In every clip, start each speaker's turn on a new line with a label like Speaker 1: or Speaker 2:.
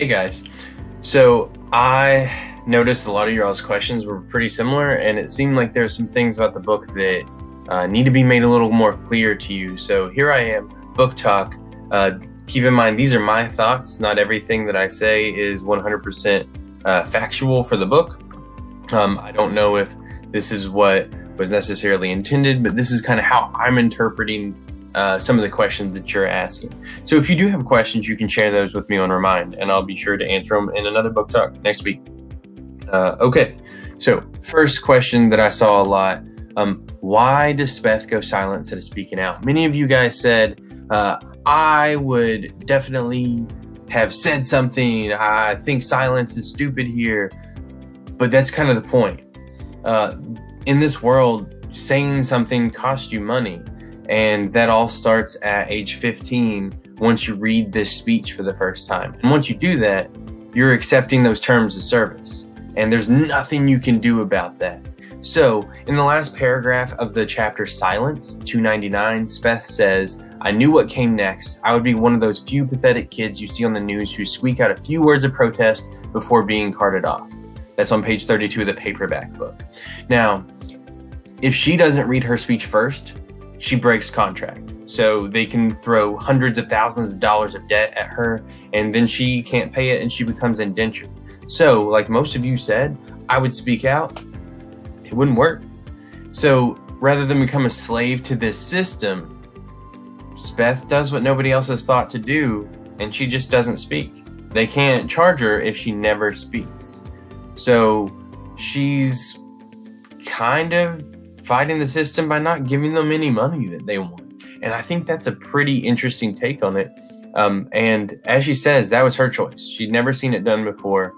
Speaker 1: Hey guys, so I noticed a lot of y'all's questions were pretty similar, and it seemed like there's some things about the book that need to be made a little more clear to you. So here I am, book talk. Keep in mind, these are my thoughts. Not everything that I say is 100% factual for the book. I don't know if this is what was necessarily intended, but this is kind of how I'm interpreting some of the questions that you're asking. So if you do have questions, you can share those with me on Remind, and I'll be sure to answer them in another book talk next week. Okay, so first question that I saw a lot, why does Speth go silent instead of speaking out? Many of you guys said, I would definitely have said something. I think silence is stupid here, but that's kind of the point. In this world, saying something costs you money. And that all starts at age 15 once you read this speech for the first time. And once you do that, you're accepting those terms of service. And there's nothing you can do about that. So in the last paragraph of the chapter Silence, 299, Speth says, I knew what came next. I would be one of those few pathetic kids you see on the news who squeak out a few words of protest before being carted off. That's on page 32 of the paperback book. Now, if she doesn't read her speech first, she breaks contract. So they can throw hundreds of thousands of dollars of debt at her, and then she can't pay it and she becomes indentured. So like most of you said, I would speak out. It wouldn't work. So rather than become a slave to this system, Speth does what nobody else has thought to do, and she just doesn't speak. They can't charge her if she never speaks. So she's kind of fighting the system by not giving them any money that they want. And I think that's a pretty interesting take on it. And as she says, that was her choice. She'd never seen it done before.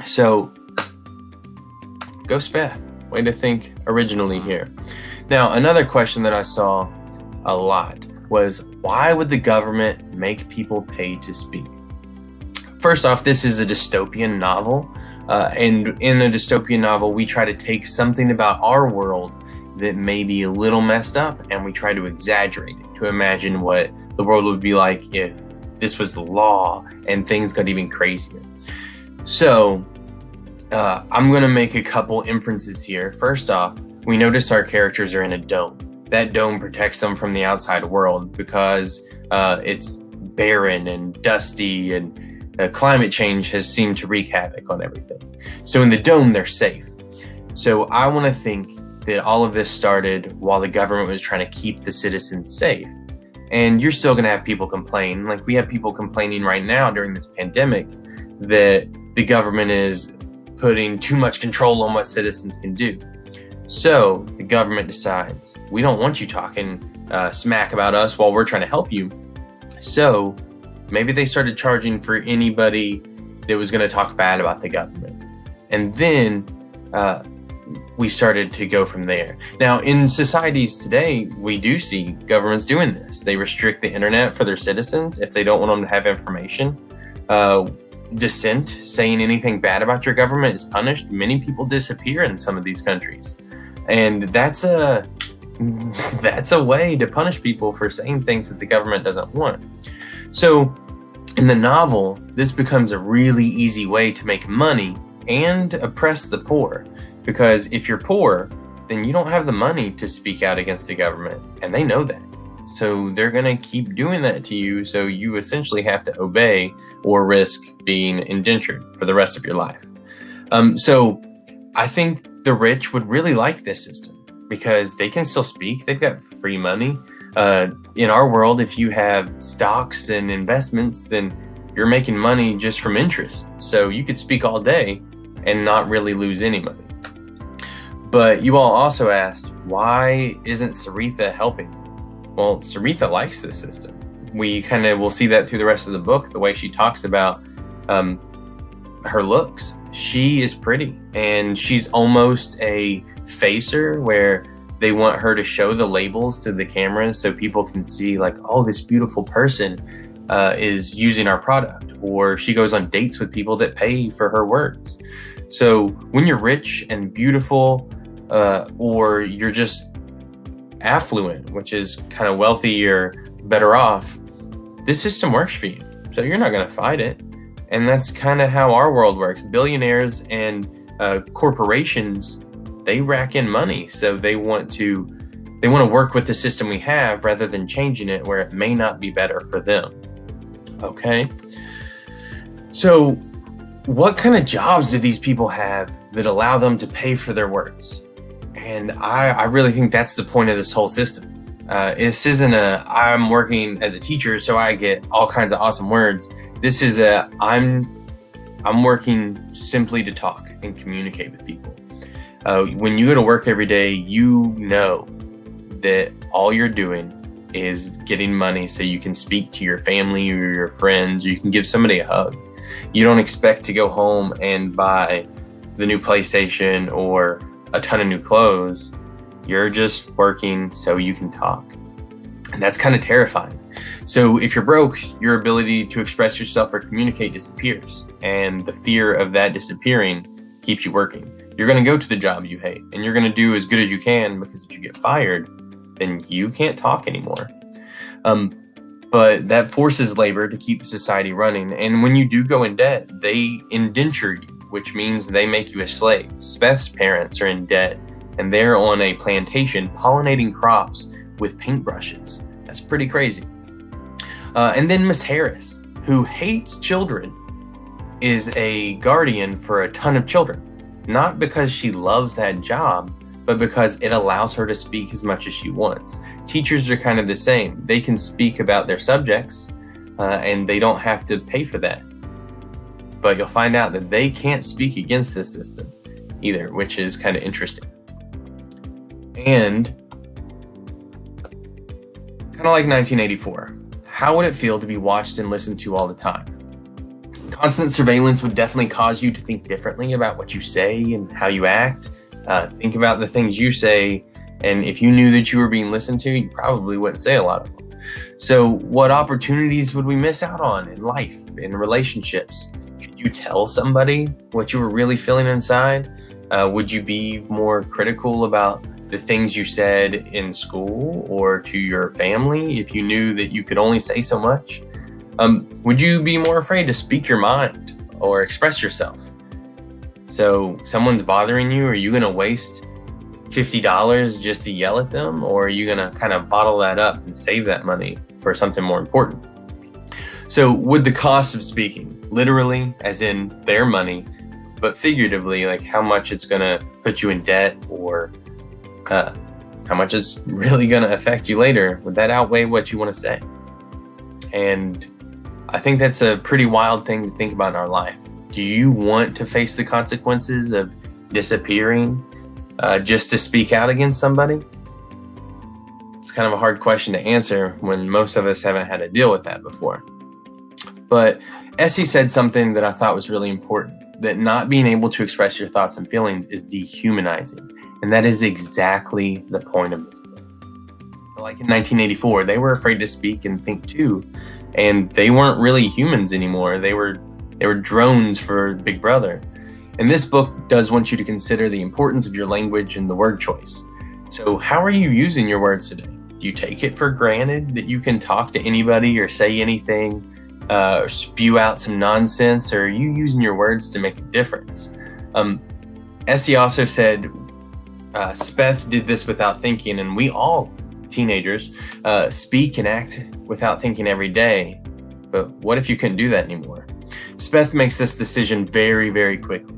Speaker 1: So go Speth. Way to think originally here. Now, another question that I saw a lot was, why would the government make people pay to speak? First off, this is a dystopian novel. And in a dystopian novel, we try to take something about our world that may be a little messed up, and we try to exaggerate it to imagine what the world would be like if this was the law and things got even crazier. So I'm going to make a couple inferences here. First off, we notice our characters are in a dome. That dome protects them from the outside world because it's barren and dusty, and climate change has seemed to wreak havoc on everything. So in the dome, they're safe. So I want to think that all of this started while the government was trying to keep the citizens safe. And you're still going to have people complain. Like, we have people complaining right now during this pandemic that the government is putting too much control on what citizens can do. So the government decides, we don't want you talking smack about us while we're trying to help you. So maybe they started charging for anybody that was going to talk bad about the government. And then we started to go from there. Now, in societies today, we do see governments doing this. They restrict the internet for their citizens if they don't want them to have information. Dissent, saying anything bad about your government, is punished. Many people disappear in some of these countries. And that's a way to punish people for saying things that the government doesn't want. So in the novel, this becomes a really easy way to make money and oppress the poor. Because if you're poor, then you don't have the money to speak out against the government. And they know that. So they're going to keep doing that to you. So you essentially have to obey or risk being indentured for the rest of your life. So I think the rich would really like this system because they can still speak. They've got free money. In our world, if you have stocks and investments, then you're making money just from interest. So you could speak all day and not really lose any money. But you all also asked, why isn't Saritha helping? Well, Saritha likes this system. We kind of will see that through the rest of the book, the way she talks about her looks. She is pretty, and she's almost a facer where they want her to show the labels to the cameras so people can see, like, oh, this beautiful person is using our product. Or she goes on dates with people that pay for her words. So when you're rich and beautiful, or you're just affluent, which is kind of wealthy or better off, this system works for you. So you're not going to fight it. And that's kind of how our world works. Billionaires and corporations, they rack in money, so they want to work with the system we have rather than changing it where it may not be better for them. Okay? So what kind of jobs do these people have that allow them to pay for their words? And I really think that's the point of this whole system. This isn't I'm working as a teacher, so I get all kinds of awesome words. This is I'm working simply to talk and communicate with people. When you go to work every day, you know that all you're doing is getting money so you can speak to your family or your friends, or you can give somebody a hug. You don't expect to go home and buy the new PlayStation or a ton of new clothes. You're just working so you can talk. And that's kind of terrifying. So if you're broke, your ability to express yourself or communicate disappears. And the fear of that disappearing keeps you working. You're going to go to the job you hate, and you're going to do as good as you can, because if you get fired, then you can't talk anymore. But that forces labor to keep society running. And when you do go in debt, they indenture you, which means they make you a slave. Speth's parents are in debt, and they're on a plantation pollinating crops with paintbrushes. That's pretty crazy. And then Miss Harris, who hates children, is a guardian for a ton of children. Not because she loves that job, but because it allows her to speak as much as she wants. Teachers are kind of the same. They can speak about their subjects, and they don't have to pay for that. But you'll find out that they can't speak against this system either, which is kind of interesting. And kind of like 1984, how would it feel to be watched and listened to all the time? Constant surveillance would definitely cause you to think differently about what you say and how you act. Think about the things you say, and if you knew that you were being listened to, you probably wouldn't say a lot of them. So what opportunities would we miss out on in life, in relationships? Could you tell somebody what you were really feeling inside? Would you be more critical about the things you said in school or to your family if you knew that you could only say so much? Would you be more afraid to speak your mind or express yourself? So someone's bothering you, are you going to waste $50 just to yell at them? Or are you going to kind of bottle that up and save that money for something more important? So would the cost of speaking, literally as in their money, but figuratively, like how much it's going to put you in debt, or how much it's really going to affect you later, would that outweigh what you want to say? And I think that's a pretty wild thing to think about in our life. Do you want to face the consequences of disappearing just to speak out against somebody? It's kind of a hard question to answer when most of us haven't had to deal with that before. But Essie said something that I thought was really important, that not being able to express your thoughts and feelings is dehumanizing. And that is exactly the point of this book. Like in 1984, they were afraid to speak and think too. And they weren't really humans anymore. They were drones for Big Brother. And this book does want you to consider the importance of your language and the word choice. So how are you using your words today? Do you take it for granted that you can talk to anybody or say anything, or spew out some nonsense, or are you using your words to make a difference? Essie also said, Speth did this without thinking, and we all, teenagers, speak and act without thinking every day. But what if you couldn't do that anymore? Speth makes this decision very, very quickly.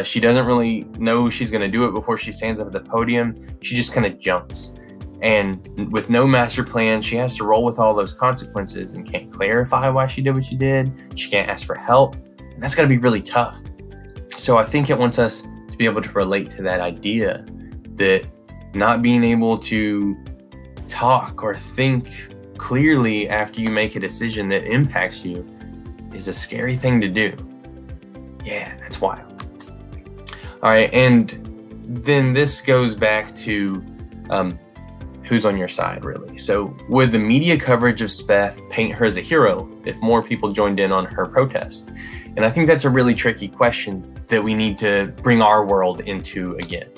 Speaker 1: She doesn't really know she's going to do it before she stands up at the podium. She just kind of jumps. And with no master plan, she has to roll with all those consequences and can't clarify why she did what she did. She can't ask for help. And that's got to be really tough. So I think it wants us to be able to relate to that idea that not being able to talk or think clearly after you make a decision that impacts you is a scary thing to do. Yeah, that's wild. All right, and then this goes back to who's on your side, really. So would the media coverage of Speth paint her as a hero if more people joined in on her protest? And I think that's a really tricky question that we need to bring our world into again.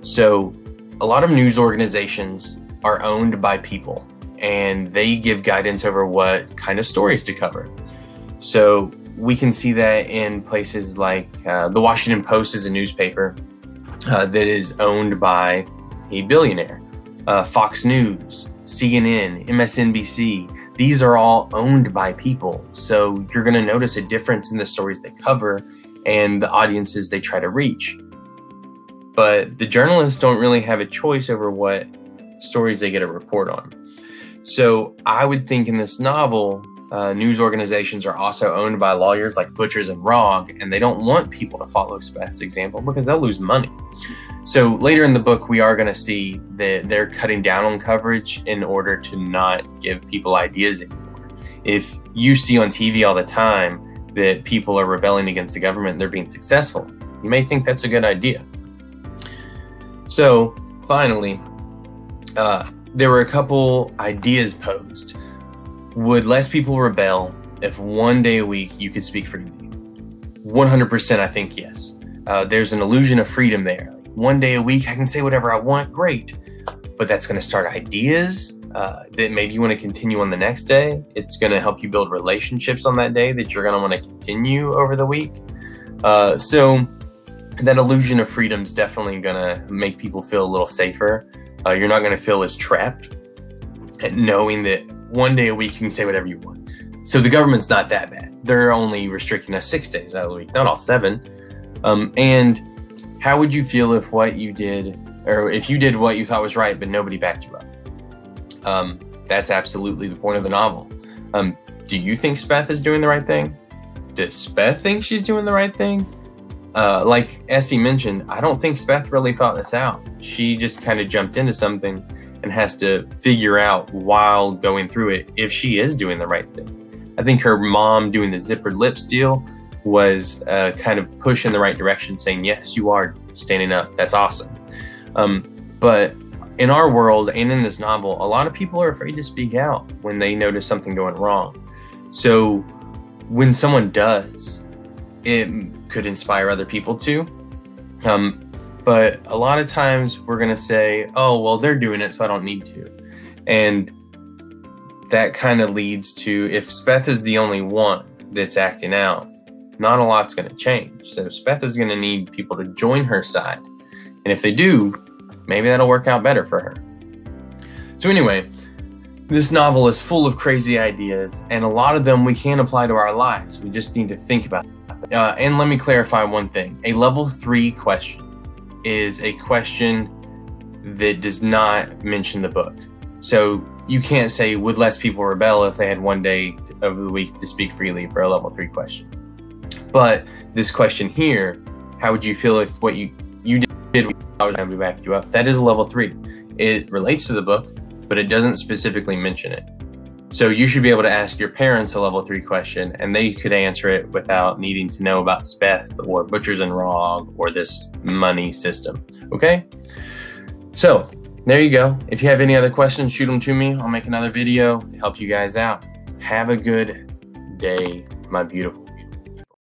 Speaker 1: So a lot of news organizations are owned by people, and they give guidance over what kind of stories to cover. So we can see that in places like the Washington Post is a newspaper that is owned by a billionaire. Fox News, CNN, MSNBC, these are all owned by people. So you're going to notice a difference in the stories they cover and the audiences they try to reach. But the journalists don't really have a choice over what stories they get to report on. So I would think in this novel, news organizations are also owned by lawyers like Butchers and Rogge, and they don't want people to follow Speth's example because they'll lose money. So later in the book, we are going to see that they're cutting down on coverage in order to not give people ideas anymore. If you see on TV all the time that people are rebelling against the government and they're being successful, you may think that's a good idea. So finally, there were a couple ideas posed. Would less people rebel if one day a week you could speak freely? 100% I think yes. There's an illusion of freedom there. Like, one day a week I can say whatever I want, great. But that's going to start ideas that maybe you want to continue on the next day. It's going to help you build relationships on that day that you're going to want to continue over the week. So that illusion of freedom is definitely going to make people feel a little safer. You're not going to feel as trapped at knowing that one day a week you can say whatever you want. So the government's not that bad. They're only restricting us 6 days out of the week, not all 7. And how would you feel if what you did, or if you did what you thought was right, but nobody backed you up? That's absolutely the point of the novel. Do you think Speth is doing the right thing? Does Speth think she's doing the right thing? Like Essie mentioned, I don't think Speth really thought this out. She just kind of jumped into something and has to figure out while going through it if she is doing the right thing. I think her mom doing the zippered lips deal was kind of push in the right direction, saying, yes, you are standing up. That's awesome. But in our world and in this novel, a lot of people are afraid to speak out when they notice something going wrong. So when someone does, it could inspire other people too. But a lot of times we're going to say, oh, well, they're doing it, so I don't need to. And that kind of leads to, if Speth is the only one that's acting out, not a lot's going to change. So Speth is going to need people to join her side. And if they do, maybe that'll work out better for her. So anyway, this novel is full of crazy ideas, and a lot of them we can apply to our lives. We just need to think about it. And let me clarify one thing. A level 3 question is a question that does not mention the book. So you can't say, would less people rebel if they had one day of the week to speak freely, for a level 3 question. But this question here, how would you feel if what you did I was going to back you up? That is a level 3. It relates to the book, but it doesn't specifically mention it. So you should be able to ask your parents a level 3 question, and they could answer it without needing to know about Speth or Butchers and Rogge or this money system. Okay? So there you go. If you have any other questions, shoot them to me. I'll make another video to help you guys out. Have a good day, my beautiful